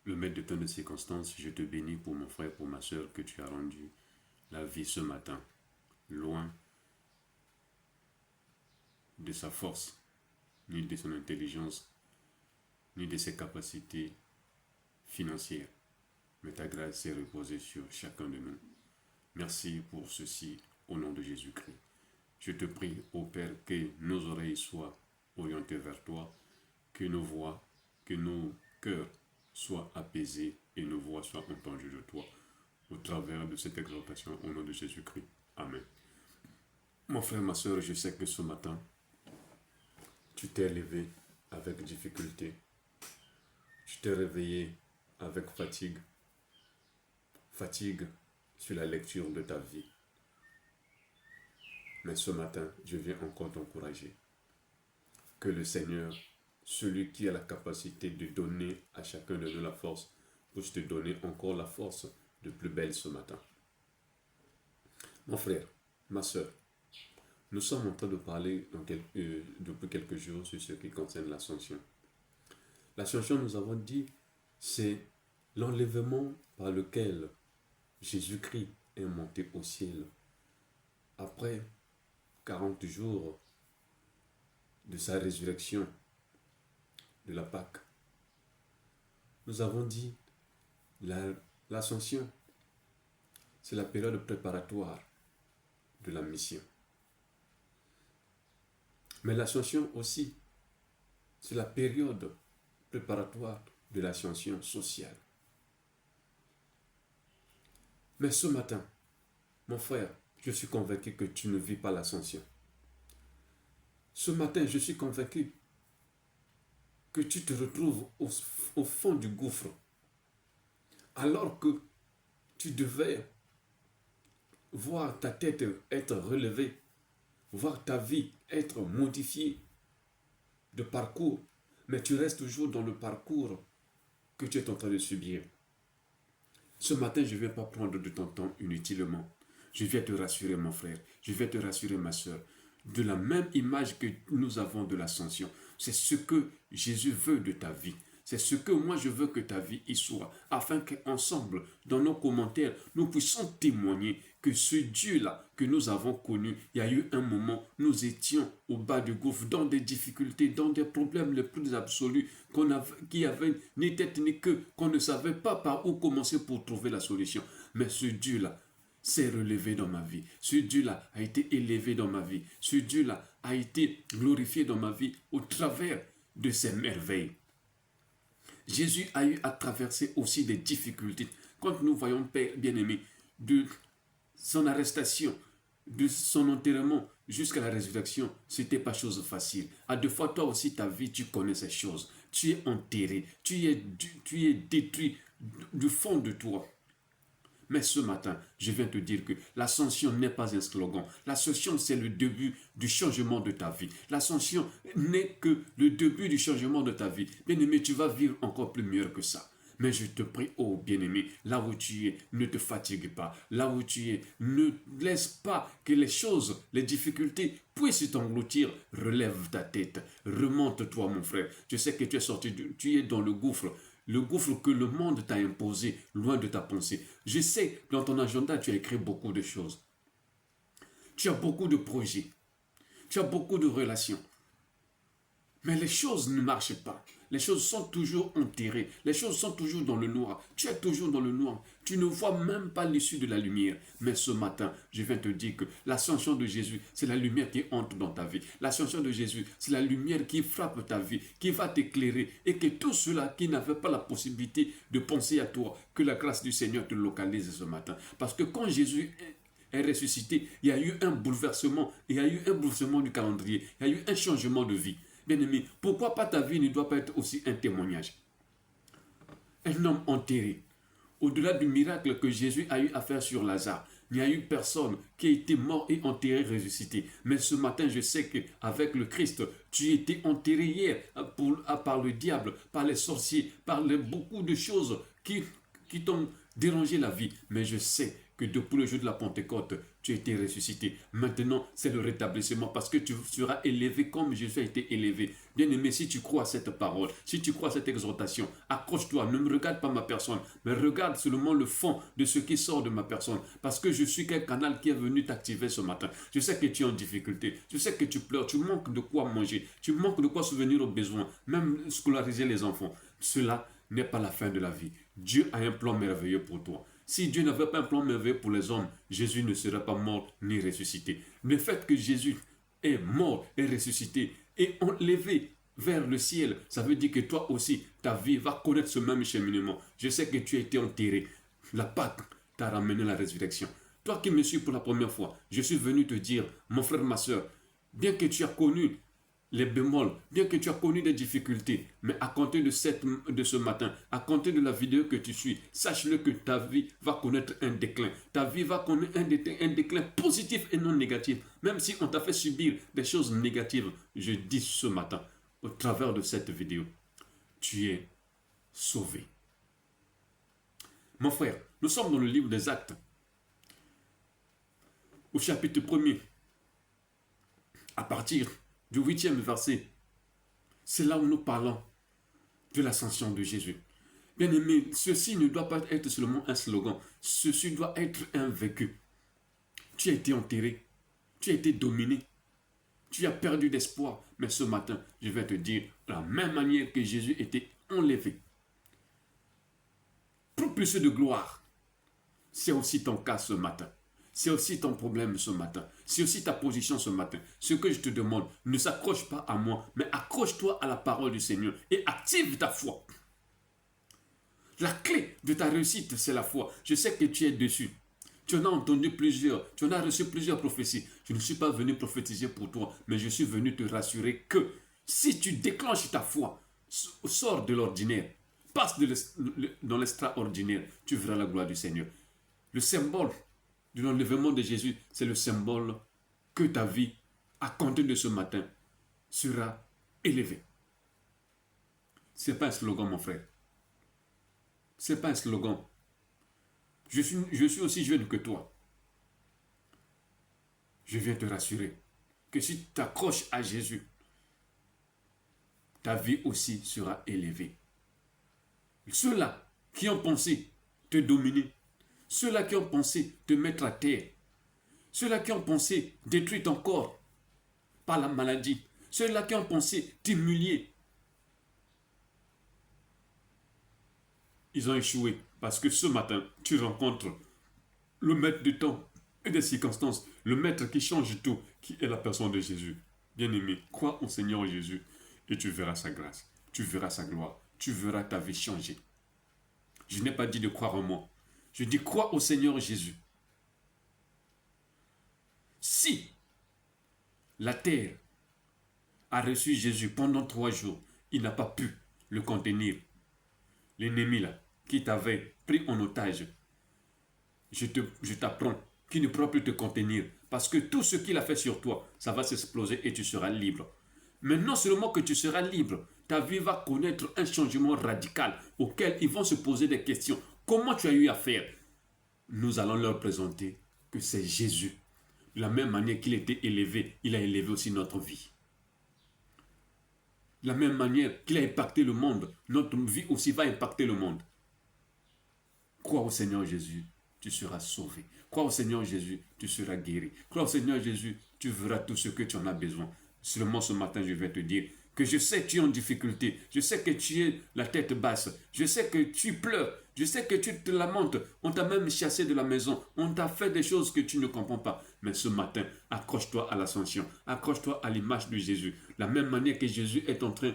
le maître de temps de circonstances, je te bénis pour mon frère, pour ma soeur que tu as rendu la vie ce matin, loin de sa force, ni de son intelligence, ni de ses capacités financières. Mais ta grâce s'est reposée sur chacun de nous. Merci pour ceci au nom de Jésus-Christ. Je te prie, ô Père, que nos oreilles soient orientées vers toi, que nos voix, que nos cœurs soient apaisés et nos voix soient entendues de toi au travers de cette exhortation au nom de Jésus-Christ. Amen. Mon frère, ma soeur, je sais que ce matin, tu t'es levé avec difficulté. Tu t'es réveillé avec fatigue. Fatigue sur la lecture de ta vie. Mais ce matin, je viens encore t'encourager. Que le Seigneur, celui qui a la capacité de donner à chacun de nous la force, puisse te donner encore la force de plus belle ce matin. Mon frère, ma soeur, nous sommes en train de parler depuis quelques jours sur ce qui concerne l'ascension. L'ascension, nous avons dit, c'est l'enlèvement par lequel Jésus-Christ est monté au ciel après 40 jours de sa résurrection de la Pâque. Nous avons dit l'ascension, c'est la période préparatoire de la mission. Mais l'ascension aussi, c'est la période préparatoire de l'ascension sociale. Mais ce matin, mon frère, je suis convaincu que tu ne vis pas l'ascension. Ce matin, je suis convaincu que tu te retrouves au fond du gouffre, alors que tu devais voir ta tête être relevée, voir ta vie être modifiée de parcours, mais tu restes toujours dans le parcours que tu es en train de subir. Ce matin, je ne vais pas prendre de ton temps inutilement. Je viens te rassurer, mon frère. Je viens te rassurer, ma soeur. De la même image que nous avons de l'ascension. C'est ce que Jésus veut de ta vie. C'est ce que moi je veux que ta vie y soit, afin qu'ensemble, dans nos commentaires, nous puissions témoigner que ce Dieu-là que nous avons connu, il y a eu un moment, nous étions au bas du gouffre, dans des difficultés, dans des problèmes les plus absolus, qui avaient ni tête ni queue, qu'on ne savait pas par où commencer pour trouver la solution. Mais ce Dieu-là s'est relevé dans ma vie. Ce Dieu-là a été élevé dans ma vie. Ce Dieu-là a été glorifié dans ma vie au travers de ses merveilles. Jésus a eu à traverser aussi des difficultés. Quand nous voyons Père bien-aimé, de son arrestation, de son enterrement jusqu'à la résurrection, ce n'était pas chose facile. À deux fois, toi aussi, ta vie, tu connais ces choses. Tu es enterré, tu es détruit du fond de toi. Mais ce matin, je viens te dire que l'ascension n'est pas un slogan. L'ascension, c'est le début du changement de ta vie. L'ascension n'est que le début du changement de ta vie. Bien-aimé, tu vas vivre encore plus mieux que ça. Mais je te prie, oh bien-aimé, là où tu es, ne te fatigue pas. Là où tu es, ne laisse pas que les choses, les difficultés puissent t'engloutir. Relève ta tête. Remonte-toi, mon frère. Je sais que tu es sorti, tu es dans le gouffre. Le gouffre que le monde t'a imposé, loin de ta pensée. Je sais, dans ton agenda, tu as écrit beaucoup de choses. Tu as beaucoup de projets. Tu as beaucoup de relations. Mais les choses ne marchent pas. Les choses sont toujours enterrées. Les choses sont toujours dans le noir. Tu es toujours dans le noir. Tu ne vois même pas l'issue de la lumière. Mais ce matin, je viens te dire que l'ascension de Jésus, c'est la lumière qui entre dans ta vie. L'ascension de Jésus, c'est la lumière qui frappe ta vie, qui va t'éclairer. Et que tous ceux-là qui n'avaient pas la possibilité de penser à toi, que la grâce du Seigneur te localise ce matin. Parce que quand Jésus est ressuscité, il y a eu un bouleversement. Il y a eu un bouleversement du calendrier. Il y a eu un changement de vie. Bien-aimé, pourquoi pas ta vie ne doit pas être aussi un témoignage? Un homme enterré. Au-delà du miracle que Jésus a eu à faire sur Lazare, il n'y a eu personne qui a été mort et enterré, ressuscité. Mais ce matin, je sais qu'avec le Christ, tu étais enterré hier par le diable, par les sorciers, par beaucoup de choses qui qui t'ont dérangé la vie. Mais je sais que depuis le jour de la Pentecôte, tu as été ressuscité. Maintenant, c'est le rétablissement parce que tu seras élevé comme Jésus a été élevé. Bien-aimé, si tu crois à cette parole, si tu crois à cette exhortation, accroche-toi, ne me regarde pas ma personne, mais regarde seulement le fond de ce qui sort de ma personne. Parce que je suis quel canal qui est venu t'activer ce matin. Je sais que tu es en difficulté, je sais que tu pleures, tu manques de quoi manger, tu manques de quoi souvenir aux besoins, même scolariser les enfants. Cela n'est pas la fin de la vie. Dieu a un plan merveilleux pour toi. Si Dieu n'avait pas un plan merveilleux pour les hommes, Jésus ne serait pas mort ni ressuscité. Le fait que Jésus est mort et ressuscité et enlevé vers le ciel, ça veut dire que toi aussi, ta vie va connaître ce même cheminement. Je sais que tu as été enterré. La Pâque t'a ramené la résurrection. Toi qui me suis pour la première fois, je suis venu te dire, mon frère, ma soeur, bien que tu as connu les bémols, bien que tu as connu des difficultés, mais à compter de ce matin, à compter de la vidéo que tu suis, sache-le que ta vie va connaître un déclin. Ta vie va connaître un déclin positif et non négatif. Même si on t'a fait subir des choses négatives, je dis ce matin, au travers de cette vidéo, tu es sauvé. Mon frère, nous sommes dans le livre des Actes, au chapitre 1er, à partir du 8e verset. C'est là où nous parlons de l'ascension de Jésus. Bien-aimé, ceci ne doit pas être seulement un slogan. Ceci doit être un vécu. Tu as été enterré. Tu as été dominé. Tu as perdu d'espoir. Mais ce matin, je vais te dire, de la même manière que Jésus était enlevé, propulsé de gloire, c'est aussi ton cas ce matin. C'est aussi ton problème ce matin. C'est aussi ta position ce matin. Ce que je te demande, ne s'accroche pas à moi, mais accroche-toi à la parole du Seigneur et active ta foi. La clé de ta réussite, c'est la foi. Je sais que tu es dessus. Tu en as entendu plusieurs. Tu en as reçu plusieurs prophéties. Je ne suis pas venu prophétiser pour toi, mais je suis venu te rassurer que si tu déclenches ta foi, sors de l'ordinaire, passe dans l'extraordinaire, tu verras la gloire du Seigneur. Le symbole de l'enlèvement de Jésus, c'est le symbole que ta vie, à compter de ce matin, sera élevée. Ce n'est pas un slogan, mon frère. Ce n'est pas un slogan. Je suis aussi jeune que toi. Je viens te rassurer que si tu t'accroches à Jésus, ta vie aussi sera élevée. Ceux-là qui ont pensé te dominer, ceux-là qui ont pensé te mettre à terre, ceux-là qui ont pensé détruire ton corps par la maladie, ceux-là qui ont pensé t'humilier, ils ont échoué parce que ce matin, tu rencontres le maître du temps et des circonstances, le maître qui change tout, qui est la personne de Jésus. Bien-aimé, crois au Seigneur Jésus et tu verras sa grâce, tu verras sa gloire, tu verras ta vie changer. Je n'ai pas dit de croire en moi. Je dis crois au Seigneur Jésus. Si la terre a reçu Jésus pendant 3 jours, il n'a pas pu le contenir. L'ennemi là, qui t'avait pris en otage, je t'apprends qu'il ne pourra plus te contenir. Parce que tout ce qu'il a fait sur toi, ça va s'exploser et tu seras libre. Mais non seulement que tu seras libre, ta vie va connaître un changement radical auquel ils vont se poser des questions. Comment tu as eu à faire? Nous allons leur présenter que c'est Jésus. De la même manière qu'il était élevé, il a élevé aussi notre vie. De la même manière qu'il a impacté le monde, notre vie aussi va impacter le monde. Crois au Seigneur Jésus, tu seras sauvé. Crois au Seigneur Jésus, tu seras guéri. Crois au Seigneur Jésus, tu verras tout ce que tu en as besoin. Seulement ce matin, je vais te dire que je sais que tu es en difficulté. Je sais que tu es la tête basse. Je sais que tu pleures. Je sais que tu te lamentes. On t'a même chassé de la maison. On t'a fait des choses que tu ne comprends pas. Mais ce matin, accroche-toi à l'ascension. Accroche-toi à l'image de Jésus. La même manière que Jésus est en train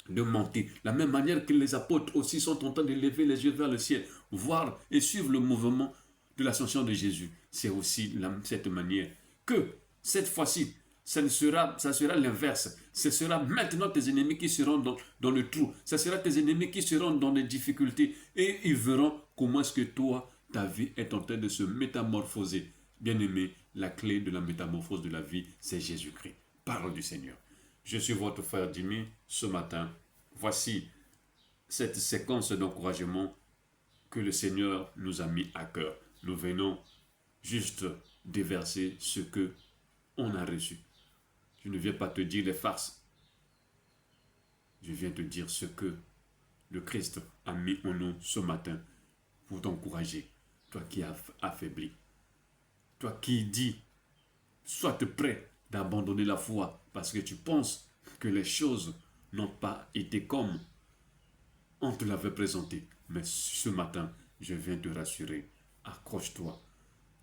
de monter. La même manière que les apôtres aussi sont en train de lever les yeux vers le ciel, voir et suivre le mouvement de l'ascension de Jésus. C'est aussi cette manière que cette fois-ci, ça sera l'inverse. Ce sera maintenant tes ennemis qui seront dans le trou. Ce sera tes ennemis qui seront dans les difficultés. Et ils verront comment est-ce que toi, ta vie est en train de se métamorphoser. Bien-aimé, la clé de la métamorphose de la vie, c'est Jésus-Christ. Parole du Seigneur. Je suis votre frère Jimmy. Ce matin, voici cette séquence d'encouragement que le Seigneur nous a mis à cœur. Nous venons juste déverser ce que on a reçu. Je ne viens pas te dire les farces. Je viens te dire ce que le Christ a mis en nous ce matin pour t'encourager. Toi qui es affaibli. Toi qui dis, sois prêt d'abandonner la foi parce que tu penses que les choses n'ont pas été comme on te l'avait présenté. Mais ce matin, je viens te rassurer. Accroche-toi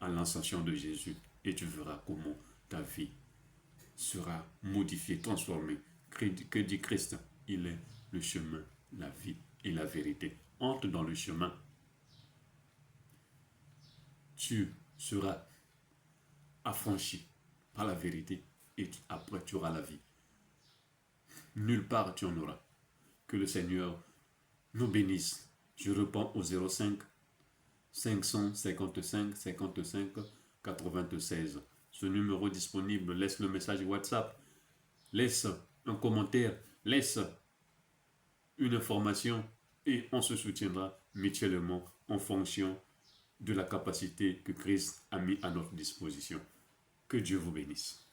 à l'ascension de Jésus et tu verras comment ta vie sera modifiée, transformée. Que dit Christ? Il est le chemin, la vie et la vérité. Entre dans le chemin. Tu seras affranchi par la vérité et après tu auras la vie. Nulle part tu en auras. Que le Seigneur nous bénisse. Je réponds au 05 555 55 96. Ce numéro disponible, laisse le message WhatsApp, laisse un commentaire, laisse une information et on se soutiendra mutuellement en fonction de la capacité que Christ a mis à notre disposition. Que Dieu vous bénisse.